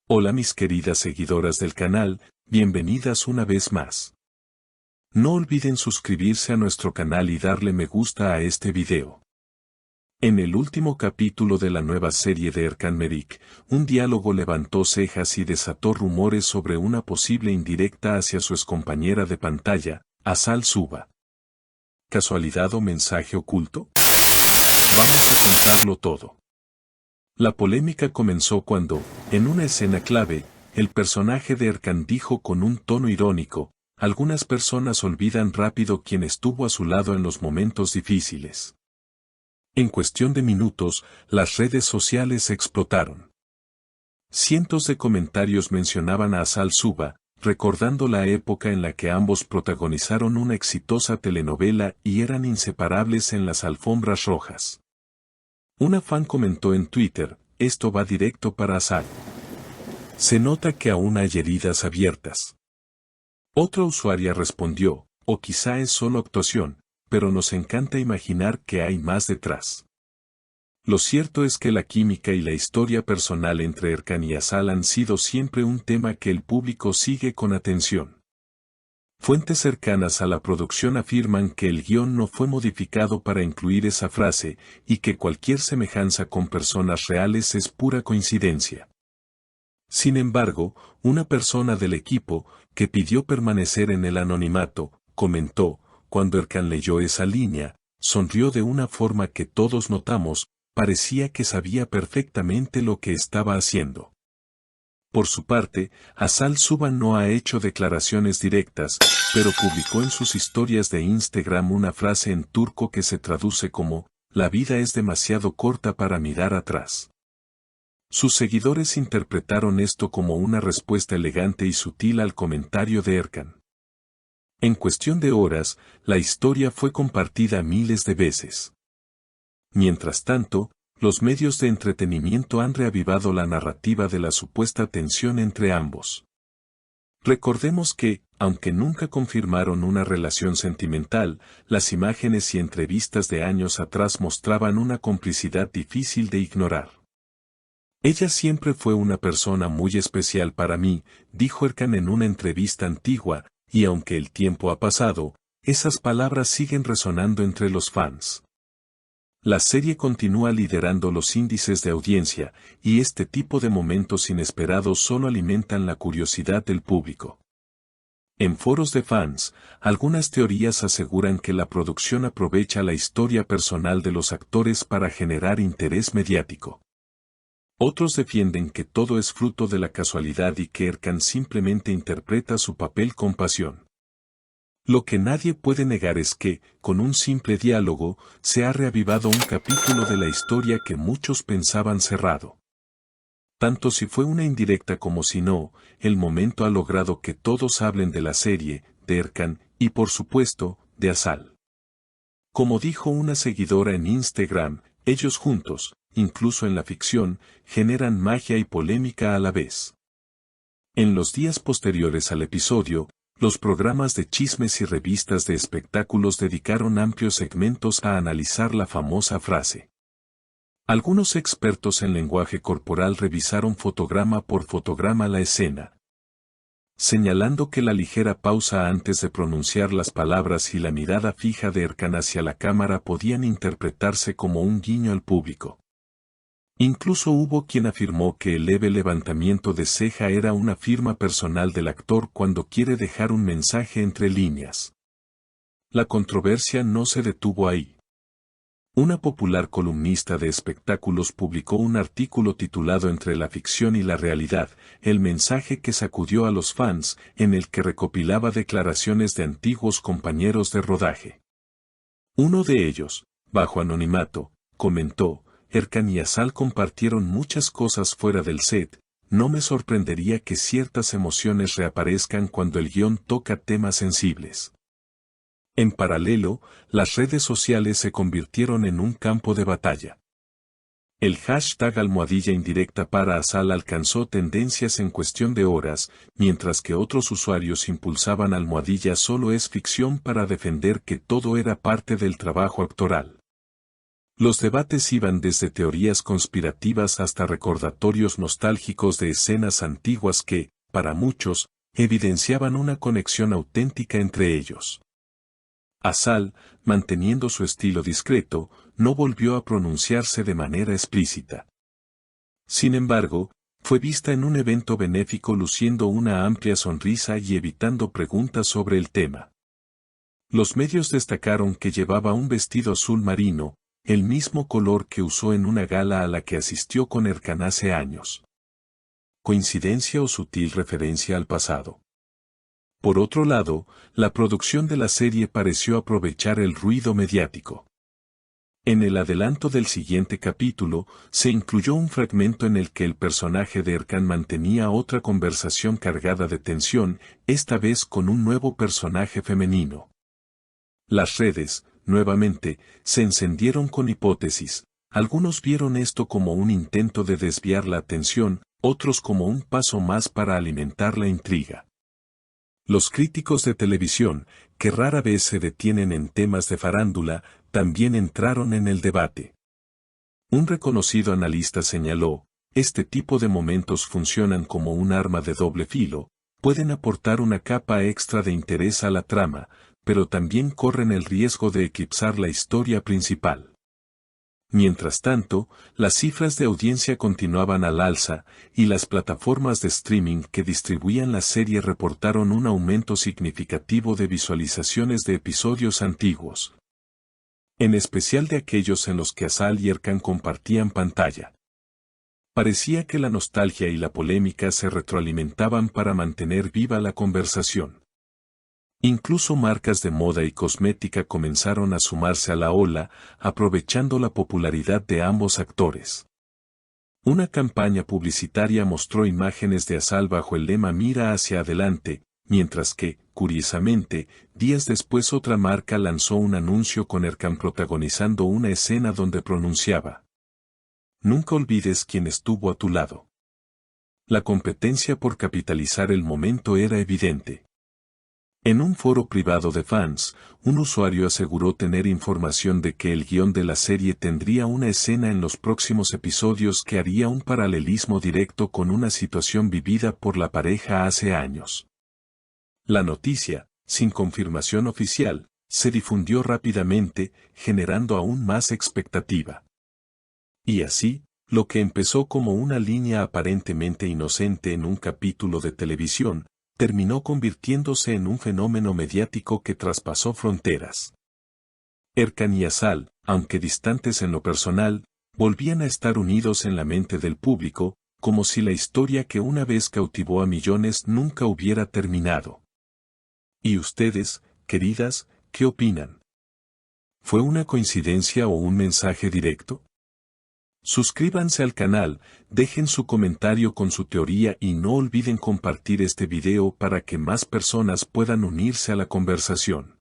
Hola mis queridas seguidoras del canal, bienvenidas una vez más. No olviden suscribirse a nuestro canal y darle me gusta a este video. En el último capítulo de la nueva serie de Erkan Merik, un diálogo levantó cejas y desató rumores sobre una posible indirecta hacia su excompañera de pantalla, Asal Suba. ¿Casualidad o mensaje oculto? Vamos a contarlo todo. La polémica comenzó cuando, en una escena clave, el personaje de Erkan dijo con un tono irónico: algunas personas olvidan rápido quién estuvo a su lado en los momentos difíciles. En cuestión de minutos, las redes sociales explotaron. Cientos de comentarios mencionaban a Asal Suba, recordando la época en la que ambos protagonizaron una exitosa telenovela y eran inseparables en las alfombras rojas. Una fan comentó en Twitter: esto va directo para Asal. Se nota que aún hay heridas abiertas. Otra usuaria respondió: o quizá es solo actuación, pero nos encanta imaginar que hay más detrás. Lo cierto es que la química y la historia personal entre Erkan y Asal han sido siempre un tema que el público sigue con atención. Fuentes cercanas a la producción afirman que el guión no fue modificado para incluir esa frase, y que cualquier semejanza con personas reales es pura coincidencia. Sin embargo, una persona del equipo, que pidió permanecer en el anonimato, comentó: cuando Erkan leyó esa línea, sonrió de una forma que todos notamos, parecía que sabía perfectamente lo que estaba haciendo. Por su parte, Asal Suba no ha hecho declaraciones directas, pero publicó en sus historias de Instagram una frase en turco que se traduce como: la vida es demasiado corta para mirar atrás. Sus seguidores interpretaron esto como una respuesta elegante y sutil al comentario de Erkan. En cuestión de horas, la historia fue compartida miles de veces. Mientras tanto, los medios de entretenimiento han reavivado la narrativa de la supuesta tensión entre ambos. Recordemos que, aunque nunca confirmaron una relación sentimental, las imágenes y entrevistas de años atrás mostraban una complicidad difícil de ignorar. Ella siempre fue una persona muy especial para mí, dijo Erkan en una entrevista antigua, y aunque el tiempo ha pasado, esas palabras siguen resonando entre los fans. La serie continúa liderando los índices de audiencia, y este tipo de momentos inesperados solo alimentan la curiosidad del público. En foros de fans, algunas teorías aseguran que la producción aprovecha la historia personal de los actores para generar interés mediático. Otros defienden que todo es fruto de la casualidad y que Erkan simplemente interpreta su papel con pasión. Lo que nadie puede negar es que, con un simple diálogo, se ha reavivado un capítulo de la historia que muchos pensaban cerrado. Tanto si fue una indirecta como si no, el momento ha logrado que todos hablen de la serie, de Erkan, y por supuesto, de Asal. Como dijo una seguidora en Instagram, ellos juntos, incluso en la ficción, generan magia y polémica a la vez. En los días posteriores al episodio, los programas de chismes y revistas de espectáculos dedicaron amplios segmentos a analizar la famosa frase. Algunos expertos en lenguaje corporal revisaron fotograma por fotograma la escena, señalando que la ligera pausa antes de pronunciar las palabras y la mirada fija de Erkan hacia la cámara podían interpretarse como un guiño al público. Incluso hubo quien afirmó que el leve levantamiento de ceja era una firma personal del actor cuando quiere dejar un mensaje entre líneas. La controversia no se detuvo ahí. Una popular columnista de espectáculos publicó un artículo titulado Entre la ficción y la realidad, el mensaje que sacudió a los fans, en el que recopilaba declaraciones de antiguos compañeros de rodaje. Uno de ellos, bajo anonimato, comentó: Erkan y Asal compartieron muchas cosas fuera del set, no me sorprendería que ciertas emociones reaparezcan cuando el guión toca temas sensibles. En paralelo, las redes sociales se convirtieron en un campo de batalla. El hashtag #indirecta para Asal alcanzó tendencias en cuestión de horas, mientras que otros usuarios impulsaban #solo es ficción para defender que todo era parte del trabajo actoral. Los debates iban desde teorías conspirativas hasta recordatorios nostálgicos de escenas antiguas que, para muchos, evidenciaban una conexión auténtica entre ellos. Asal, manteniendo su estilo discreto, no volvió a pronunciarse de manera explícita. Sin embargo, fue vista en un evento benéfico luciendo una amplia sonrisa y evitando preguntas sobre el tema. Los medios destacaron que llevaba un vestido azul marino, el mismo color que usó en una gala a la que asistió con Erkan hace años. ¿Coincidencia o sutil referencia al pasado? Por otro lado, la producción de la serie pareció aprovechar el ruido mediático. En el adelanto del siguiente capítulo, se incluyó un fragmento en el que el personaje de Erkan mantenía otra conversación cargada de tensión, esta vez con un nuevo personaje femenino. Las redes, nuevamente, se encendieron con hipótesis. Algunos vieron esto como un intento de desviar la atención, otros como un paso más para alimentar la intriga. Los críticos de televisión, que rara vez se detienen en temas de farándula, también entraron en el debate. Un reconocido analista señaló, este tipo de momentos funcionan como un arma de doble filo, pueden aportar una capa extra de interés a la trama, pero también corren el riesgo de eclipsar la historia principal. Mientras tanto, las cifras de audiencia continuaban al alza, y las plataformas de streaming que distribuían la serie reportaron un aumento significativo de visualizaciones de episodios antiguos. En especial de aquellos en los que Asal y Erkan compartían pantalla. Parecía que la nostalgia y la polémica se retroalimentaban para mantener viva la conversación. Incluso marcas de moda y cosmética comenzaron a sumarse a la ola, aprovechando la popularidad de ambos actores. Una campaña publicitaria mostró imágenes de Asal bajo el lema "Mira hacia adelante", mientras que, curiosamente, días después otra marca lanzó un anuncio con Erkan protagonizando una escena donde pronunciaba: "Nunca olvides quién estuvo a tu lado". La competencia por capitalizar el momento era evidente. En un foro privado de fans, un usuario aseguró tener información de que el guión de la serie tendría una escena en los próximos episodios que haría un paralelismo directo con una situación vivida por la pareja hace años. La noticia, sin confirmación oficial, se difundió rápidamente, generando aún más expectativa. Y así, lo que empezó como una línea aparentemente inocente en un capítulo de televisión, terminó convirtiéndose en un fenómeno mediático que traspasó fronteras. Erkan y Asal, aunque distantes en lo personal, volvían a estar unidos en la mente del público, como si la historia que una vez cautivó a millones nunca hubiera terminado. ¿Y ustedes, queridas, qué opinan? ¿Fue una coincidencia o un mensaje directo? Suscríbanse al canal, dejen su comentario con su teoría y no olviden compartir este video para que más personas puedan unirse a la conversación.